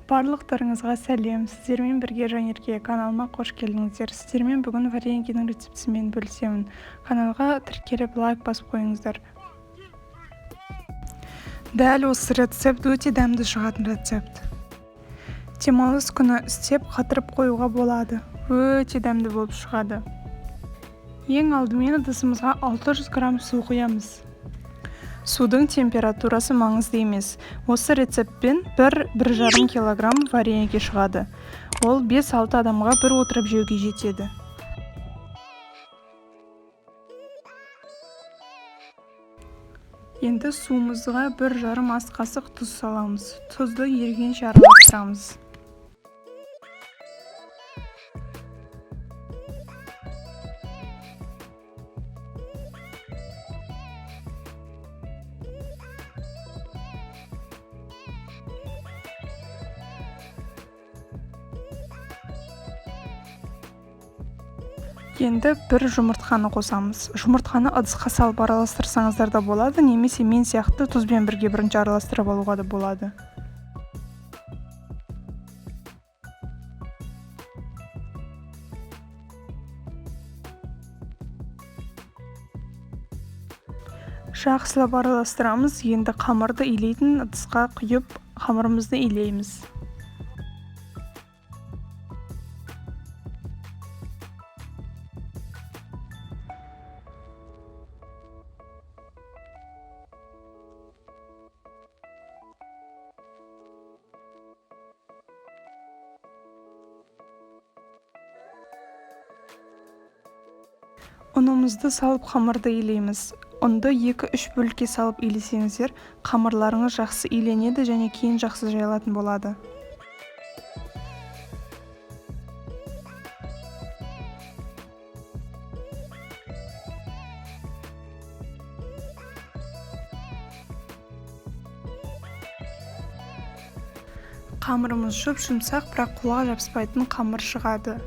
Барлықтарыңызға сәлем, сіздермен бірге Жанерке каналыма қош келдіңіздер. Сіздермен бүгін вареньенің рецептісімен бөлісемін. Каналға тіркеліп лайк басып қойыңыздар. Дәл осы рецепт өте дәмді шығатын рецепт. Демалыс күні істеп қатырып қоюға болады. Өте дәмді болып шығады. Ең алдымен ыдысымызға 600 грамм су құямыз. Судың температурасы маңызды емес. Осы рецептпен 1-1,5 килограмм варенье шығады. Ол 5-6 адамға бір отырып жеуге жетеді. Енді суымызға 1,5 ас қасық тұз саламыз. Тұзды ерігенше араластырамыз. Енді бір жұмыртқаны қосамыз. Жұмыртқаны ыдысқа салып араластырсаңыздар да болады, немесе мен сияқты тұзбен бірге бірінші араластырып алуға да болады. Жақсылап араластырамыз. Енді қамырды илейтін ыдысқа құйып, қамырымызды илейміз. Ұнымызды салып қамырды илейміз. Ұнды 2-3 бөлікке салып илесеңіздер, қамырларыңыз жақсы иленеді және кейін жақсы жайылатын болады. Қамырымыз жұмсақ, бірақ қолға жабыспайтын қамыр шығады.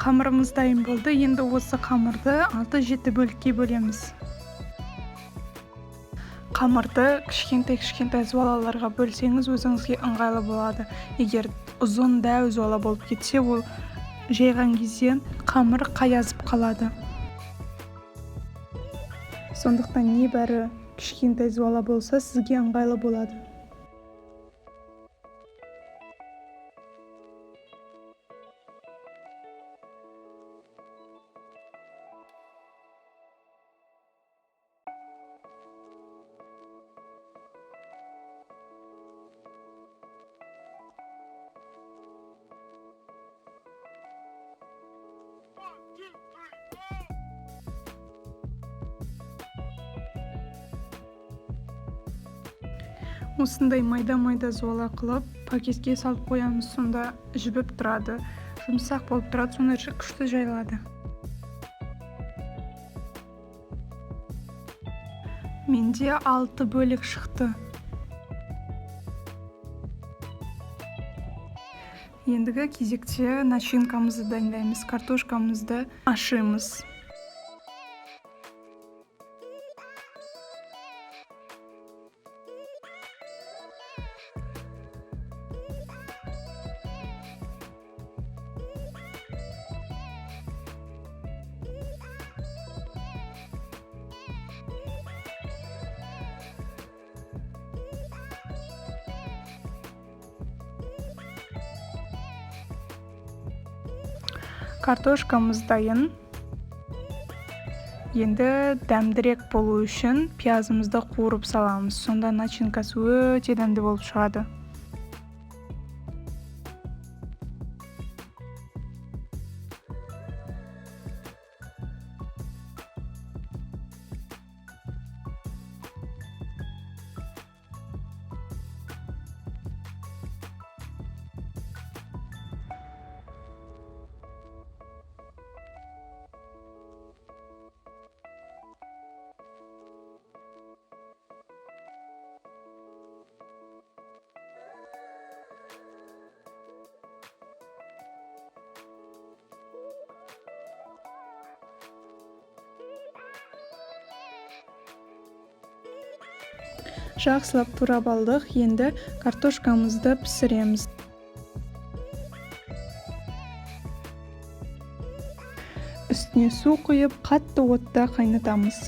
Қамырымыз дайын болды. Енді осы қамырды 6-7 бөлікке бөлеміз. Қамырды кішкентай зуалаларға бөлсеңіз өзіңізге ыңғайлы болады. Егер ұзын дәу зуала болып кетсе, ол жайған кезде қамыр қаязып қалады. Сондықтан небәрі кішкентай зуала болса, сізге ыңғайлы болады. Осындай майда зуала қылып, пакетке салып қоямыз, сонда жібіп тұрады. Жұмсақ болып тұрады, сонда күшті жайылады. Менде 6 бөлік шықты. Ендігі кезекте начинкамызды дайындаймыз. Картошкамызды ашимыз. Картошкамыз дайын. Енді дәмдірек болу үшін пиязымызды қуырып саламыз. Сонда начинкасы өте дәмді болып шығады. Жақсылап турап алдық. Енді картошкамызды пісіреміз. Үстіне су құйып, қатты отта қайнатамыз.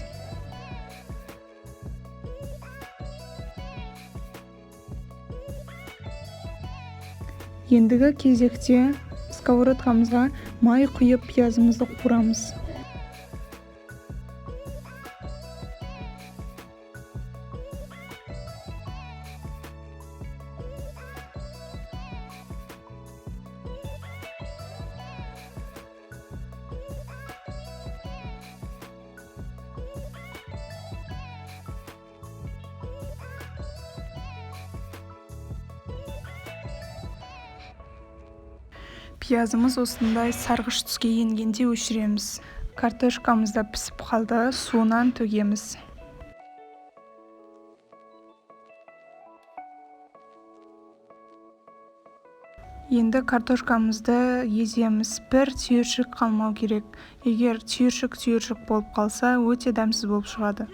Ендігі кезекте сковородкамызға май құйып, пиязымызды қуырамыз. Пиязымыз осындай сарғыш түске енгенде өшіреміз. Картошкамыз да пісіп қалды, суынан төгеміз. Енді картошкамызды еземіз. Бір түйіршік қалмау керек. Егер түйіршік болып қалса, өте дәмсіз болып шығады.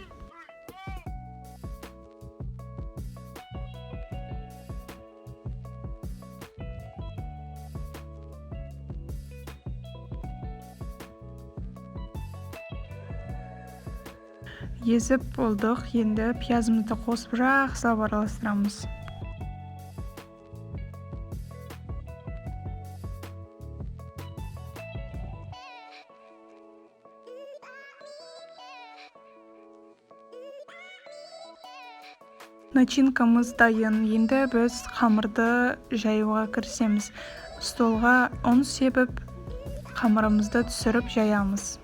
Езіп болдық. Енді пиязымызды қосып жақсылап араластырамыз. Начинкамыз дайын. Енді біз қамырды жаюға кірісеміз. Столға ұн себіп, қамырымызды түсіріп жаямыз.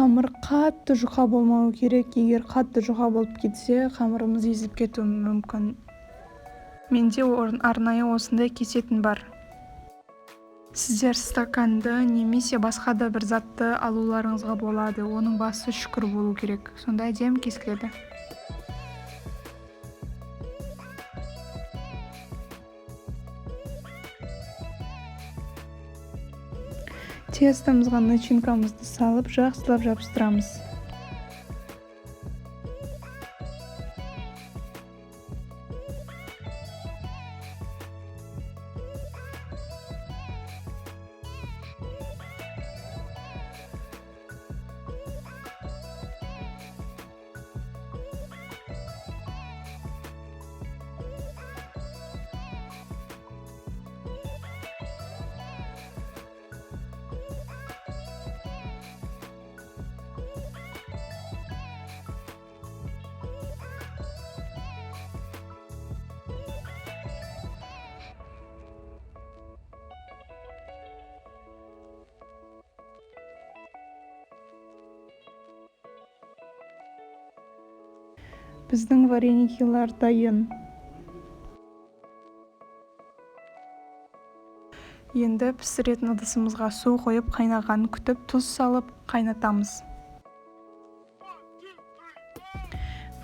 Қамыр қатты жұқа болмауы керек. Егер қатты жұқа болып кетсе, қамырымыз езіліп кетуі мүмкін. Менде арнайы осындай кесетін бар. Сіздер стаканды немесе басқа да бір затты алуларыңызға болады. Оның басы шүкір болу керек. Сонда әдемі кесіледі. Тестамызға начинкамызды салып, жақсылап жабыстырамыз. Біздің вареникилар дайын. Енді пісіретін ыдысымызға су қойып, қайнағанын күтіп, тұз салып, қайнатамыз.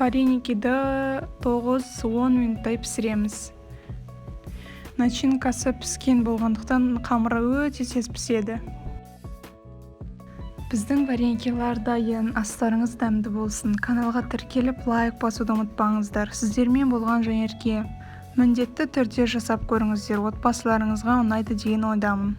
Вареникиді 9-10 минуттай пісіреміз. Начинкасы піскен болғандықтан қамыры өте тез піседі. Біздің вареникилар дайын. Астарыңыз дәмді болсын. Каналға тіркеліп, лайк басуды ұмытпаңыздар. Сіздермен болған Жанерке. Міндетті түрде жасап көріңіздер. Отбасыларыңызға ұнайды деген ойдамын.